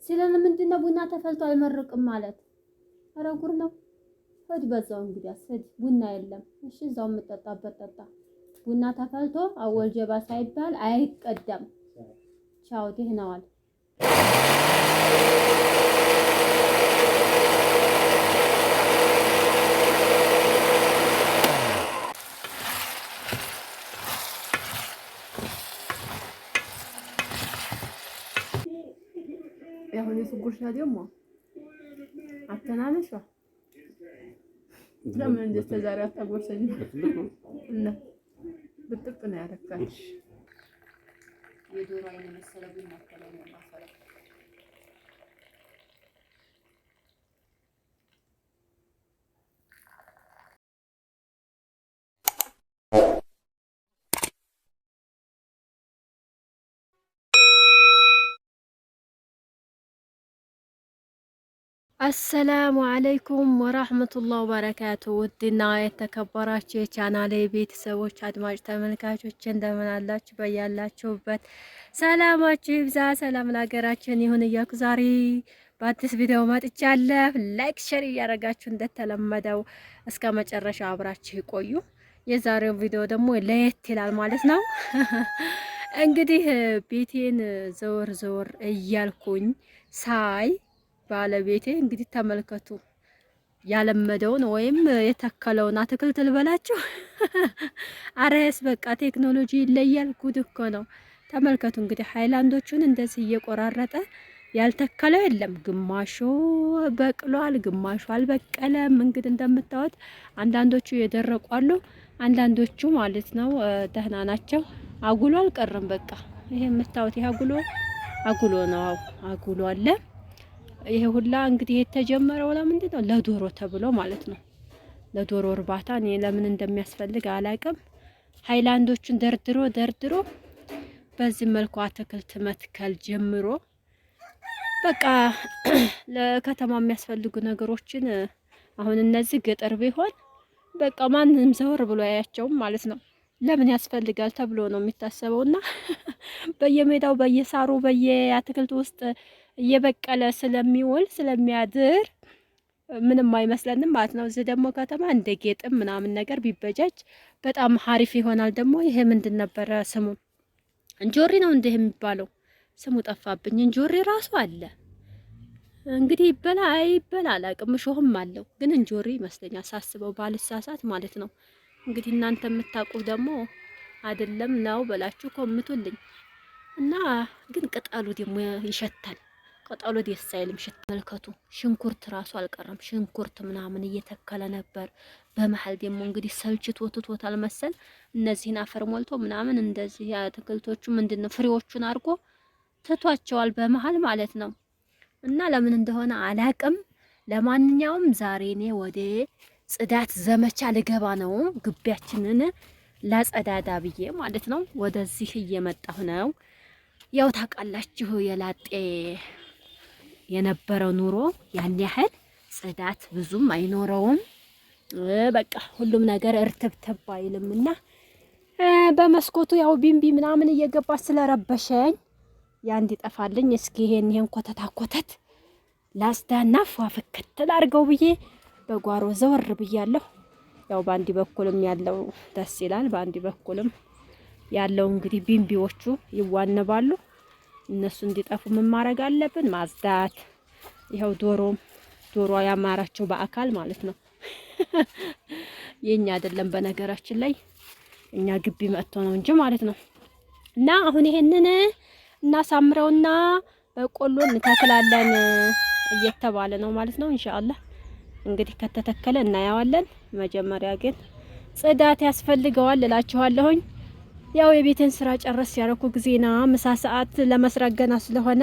ሲለን ምንድነው ቡና ተፈልቶ አይመርቅም ማለት? ኧረ ጉር ነው። ሆድ በዛው እንግዲህ አስፈድ ቡና የለም። እሺ እዛው የምጠጣበት ጠጣ። ቡና ተፈልቶ አወል ጀባ ሳይባል አይቀዳም። ቻው ደህና ዋል። ያሁን የሱጉርሻ ደግሞ አተናነሽ ለምን እንደዚህ ዛሬ አታጎርሰኝ እና ብጥጥ ነው ያረካል። የዶሮ አይነ መሰለ ቡና ከላይ ነው ማፈላ አሰላሙ አለይኩም ወራህመቱላሂ ወበረካቱ። ውድና የተከበራችሁ የቻናሌ ቤተሰቦች አድማጭ ተመልካቾች እንደምን አላችሁ? በያላችሁበት ሰላማችሁ ይብዛ። ሰላም ለሀገራችን ይሁን እያልኩ ዛሬ በአዲስ ቪዲዮ መጥቻለሁ። ላይክ ሼር እያደረጋችሁ እንደተለመደው እስከ መጨረሻ አብራችሁ ይቆዩ። የዛሬው ቪዲዮ ደግሞ ለየት ይላል ማለት ነው። እንግዲህ ቤቴን ዘወር ዘወር እያልኩኝ ሳይ ባለቤቴ እንግዲህ ተመልከቱ ያለመደውን ወይም የተከለውን አትክልት ልበላችሁ። አረስ በቃ ቴክኖሎጂ ይለያል። ጉድ እኮ ነው። ተመልከቱ እንግዲህ ሃይላንዶቹን እንደዚህ እየቆራረጠ ያልተከለው የለም። ግማሹ በቅሏል፣ ግማሹ አልበቀለም። እንግዲህ እንደምታዩት አንዳንዶቹ የደረቁ አሉ፣ አንዳንዶቹ ማለት ነው ደህና ናቸው። አጉሎ አልቀረም። በቃ ይሄ የምታዩት ይሄ አጉሎ ነው። አጉሎ አለ። ይሄ ሁላ እንግዲህ የተጀመረው ለምንድን ነው? ለዶሮ ተብሎ ማለት ነው። ለዶሮ እርባታ እኔ ለምን እንደሚያስፈልግ አላውቅም። ሃይላንዶቹን ደርድሮ በዚህ መልኩ አትክልት መትከል ጀምሮ በቃ ለከተማ የሚያስፈልጉ ነገሮችን አሁን እነዚህ ገጠር ቢሆን በቃ ማንንም ዘወር ብሎ ያያቸውም ማለት ነው። ለምን ያስፈልጋል ተብሎ ነው የሚታሰበውና በየሜዳው በየሳሩ በየአትክልቱ ውስጥ እየበቀለ ስለሚውል ስለሚያድር ምንም አይመስለንም ማለት ነው። እዚህ ደግሞ ከተማ እንደ ጌጥም ምናምን ነገር ቢበጃጅ በጣም ሀሪፍ ይሆናል። ደግሞ ይሄ ምንድን ነበረ ስሙ? እንጆሪ ነው እንደ የሚባለው ስሙ ጠፋብኝ። እንጆሪ ራሱ አለ እንግዲህ ይበላ አይበላ አላውቅም። እሾህም አለው ግን እንጆሪ ይመስለኛል ሳስበው ባልሳሳት ማለት ነው። እንግዲህ እናንተ የምታውቁ ደግሞ አይደለም ነው በላችሁ ኮምቱልኝ። እና ግን ቅጠሉ ደግሞ ይሸታል። ቅጠሉ ደስ አይልም። መልከቱ ሽንኩርት ራሱ አልቀረም። ሽንኩርት ምናምን እየተከለ ነበር። በመሀል ደግሞ እንግዲህ ሰልችቶታል መሰል እነዚህን አፈር ሞልቶ ምናምን እንደዚህ አትክልቶቹ ምንድነው ፍሬዎቹን አድርጎ ትቷቸዋል በመሀል ማለት ነው። እና ለምን እንደሆነ አላቅም። ለማንኛውም ዛሬ እኔ ወደ ጽዳት ዘመቻ ልገባ ነው። ግቢያችንን ላጸዳዳ ብዬ ማለት ነው። ወደዚህ እየመጣሁ ነው። ያው ታውቃላችሁ የላጤ የነበረው ኑሮ ያን ያህል ጽዳት ብዙም አይኖረውም። በቃ ሁሉም ነገር እርትብትብ አይልምና በመስኮቱ ያው ቢምቢ ምናምን እየገባ ስለረበሸኝ ያ እንዲጠፋልኝ እስኪ ይሄን ኮተት ላስዳና ፏፍክት ላርገው ብዬ በጓሮ ዘወር ብያለሁ። ያው ባንዲ በኩልም ያለው ደስ ይላል፣ ባንዲ በኩልም ያለው እንግዲህ ቢምቢዎቹ ይዋነባሉ። እነሱ እንዲጠፉ ምን ማድረግ አለብን? ማጽዳት። ይኸው ዶሮ ያማራቸው በአካል ማለት ነው። የኛ አይደለም በነገራችን ላይ እኛ ግቢ መጥቶ ነው እንጂ ማለት ነው። እና አሁን ይሄንን እናሳምረውና በቆሎ እንተክላለን እየተባለ ነው ማለት ነው። ኢንሻአላህ እንግዲህ ከተተከለ እናያዋለን። መጀመሪያ ግን ጽዳት ያስፈልገዋል እላችኋለሁኝ። ያው የቤቴን ስራ ጨረስ ያረኩ ጊዜና ምሳ ሰዓት ለመስራት ገና ስለሆነ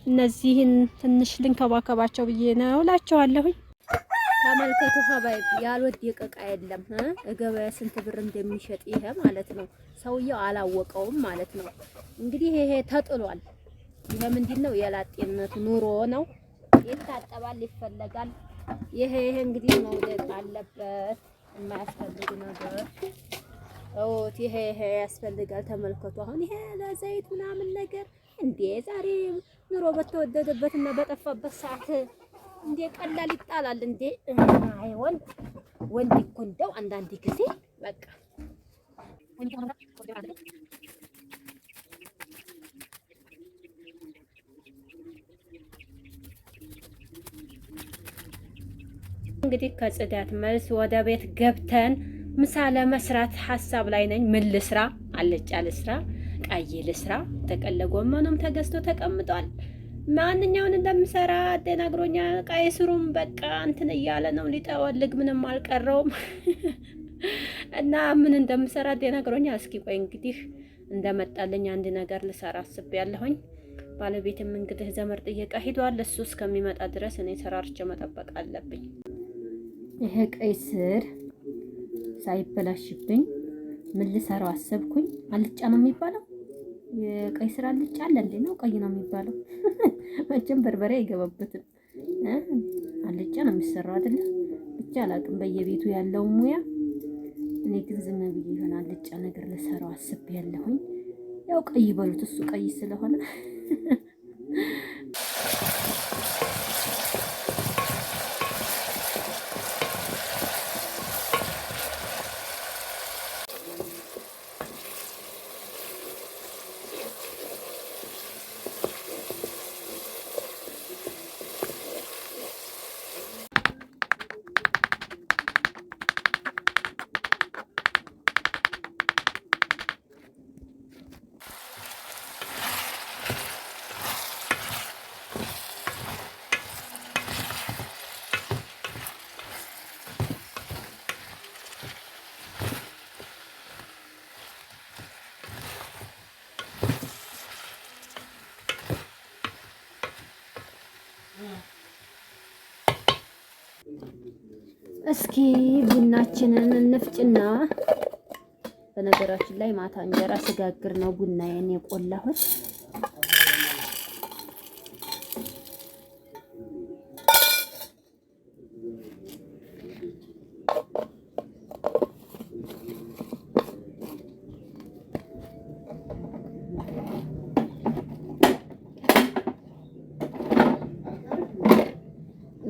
እነዚህን ትንሽ ልንከባከባቸው ብዬ ነው እላችኋለሁኝ። ተመልከቱ ሀባይብ ያልወደቀ እቃ የለም። ገበያ ስንት ብር እንደሚሸጥ ይሄ ማለት ነው። ሰውየው አላወቀውም ማለት ነው። እንግዲህ ይሄ ተጥሏል። ይሄ ምንድነው? የላጤነት ኑሮ ነው። ይታጠባል፣ ይፈለጋል። ይሄ እንግዲህ መውደቅ አለበት። የማያስፈልግ ነገር ይሄ ያስፈልጋል። ተመልከቱ አሁን ይሄ ለዘይት ምናምን ነገር እንዴ ዛሬ ኑሮ በተወደደበትና በጠፋበት ሰዓት እንዴ ቀላል ይጣላል እንዴ? አይ ወንድ እኮ እንደው አንዳንድ ጊዜ በቃ እንግዲህ ከጽዳት መልስ ወደ ቤት ገብተን ምሳ ለመስራት ሀሳብ ላይ ነኝ። ምን ልስራ? አልጫ ልስራ? ቀይ ልስራ? ጥቅል ጎመኑም ተገዝቶ ተቀምጧል። ማንኛውን እንደምሰራ አደናግሮኛ። ቀይ ስሩም በቃ እንትን እያለ ነው ሊጠወልግ ምንም አልቀረውም። እና ምን እንደምሰራ አደናግሮኛ። እስኪ ቆይ እንግዲህ እንደመጣልኝ አንድ ነገር ልሰራ አስቤያለሁኝ። ባለቤትም እንግዲህ ዘመድ ጥየቃ ሄዷል። እሱ እስከሚመጣ ድረስ እኔ ሰራርቼ መጠበቅ አለብኝ። ይሄ ቀይ ስር ሳይበላሽብኝ ምን ልሰራው አሰብኩኝ። አልጫ ነው የሚባለው። የቀይ ስር አልጫ አለ እንዴ? ነው ቀይ ነው የሚባለው። መቼም በርበሬ አይገባበትም። አልጫ ነው የሚሰራው አይደለ? ብቻ አላውቅም በየቤቱ ያለው ሙያ። እኔ ግን ዝም ብዬ ይሆን አልጫ ነገር ልሰራው አስቤያለሁኝ። ያው ቀይ በሉት እሱ ቀይ ስለሆነ እስኪ ቡናችንን እንፍጭና፣ በነገራችን ላይ ማታ እንጀራ ስጋግር ነው ቡናዬን የቆላሁት።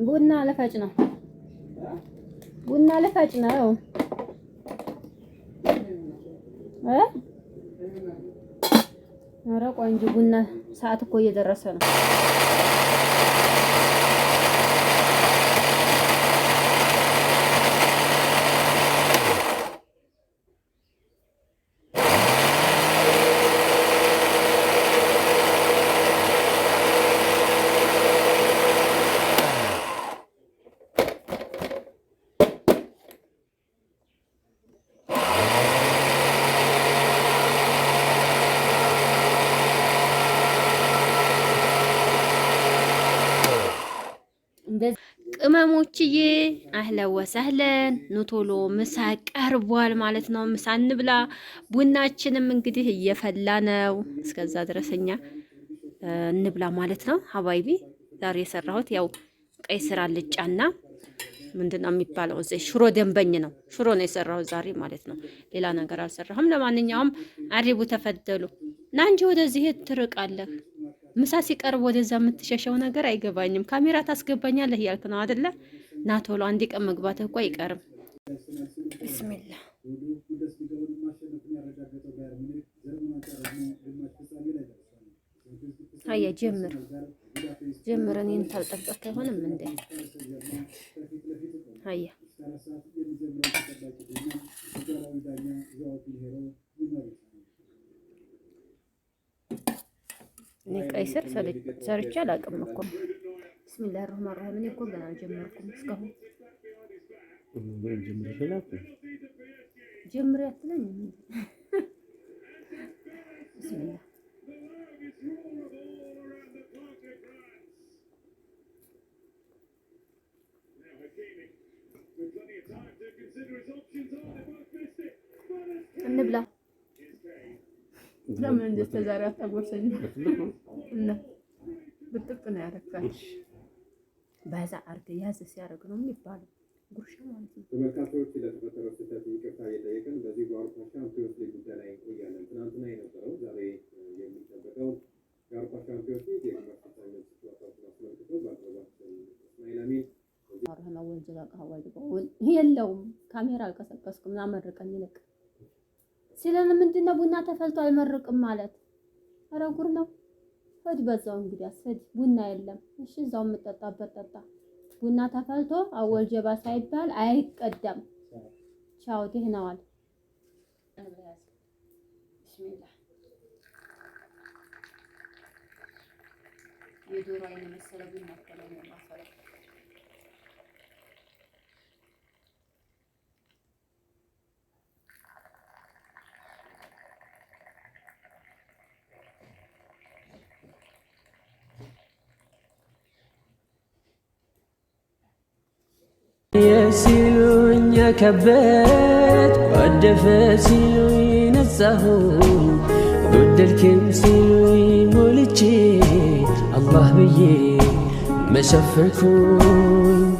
ቡና ልፈጭ ነው። ቡና ልፈጭ ነው። ኧረ ቆንጆ ቡና ሰዓት እኮ እየደረሰ ነው። ቅመሞችዬ አህለን ወሰህለን ኑ ቶሎ ምሳ ቀርቧል ማለት ነው። ምሳ እንብላ። ቡናችንም እንግዲህ እየፈላ ነው። እስከዛ ድረሰኛ እንብላ ማለት ነው። ሀባይቢ ዛሬ የሰራሁት ያው ቀይ ስር አልጫና ምንድነው የሚባለው እዚህ ሽሮ ደንበኝ ነው። ሽሮ ነው የሰራሁት ዛሬ ማለት ነው። ሌላ ነገር አልሰራሁም። ለማንኛውም አሪቡ ተፈደሉ ና እንጂ ወደዚህ ትርቃለህ። ምሳ ሲቀርብ ወደዛ የምትሸሸው ነገር አይገባኝም። ካሜራ ታስገባኛለህ እያልክ ነው አይደለ? ና ቶሎ አንድ ቀን መግባትህ እኮ አይቀርም። ቢስሚላ አያ ጀምር እኔን ታልጠበቅ አይሆንም እንዴ? አያ እኔ ቀይ ስር ሰርቼ አላውቅም እኮ። ቢስሚላሂ ረህማን ረሂም። እኔ እኮ ገና አልጀመርኩም እስካሁን። ጀምሪ አትለኝም? ቢስሚላህ እንብላ። ለምን እንደዚህ ዛሬ አታጎርሰኝ? እና ብጥጥ ነው ያደረጋል። በዛ አርግ ያዝ ሲያደርግ ነው የሚባለው ጉርሻ ማለት ነው። ተመልካቾች ለተፈጠረው ስህተት ይቅርታ እየጠየቅን በዚህ በአውሮፓ ሻምፒዮንስ ሊግ ጉዳይ ላይ እንቆያለን። ትናንትና የነበረው ዛሬ የሚጠበቀው የአውሮፓ ሻምፒዮንስ ሊግ የግማሽ ፍጻሜ ጨዋታዎችን አስመልክቶ ባልደረባችን እስማኤል አሚን የለውም ካሜራ አልቀሰቀስኩም እና መርቀኝ ይልቅ ሲለን ምንድነው ቡና ተፈልቶ አይመርቅም ማለት? ኧረ ጉር ነው። ሆድ በዛው እንግዲህ አስፈድ ቡና የለም። እሺ እዛው የምጠጣበት ጠጣ። ቡና ተፈልቶ አወል ጀባ ሳይባል አይቀዳም። ቻው ደህና ዋል። ቢስሚላህ የዶሮ አይነ መሰለ ቡና ተለኝ ማፈለ يسيلون كبت ودف سيلوي نزهو ود الكم سيلوي مولتشي الله بيي ما شفكون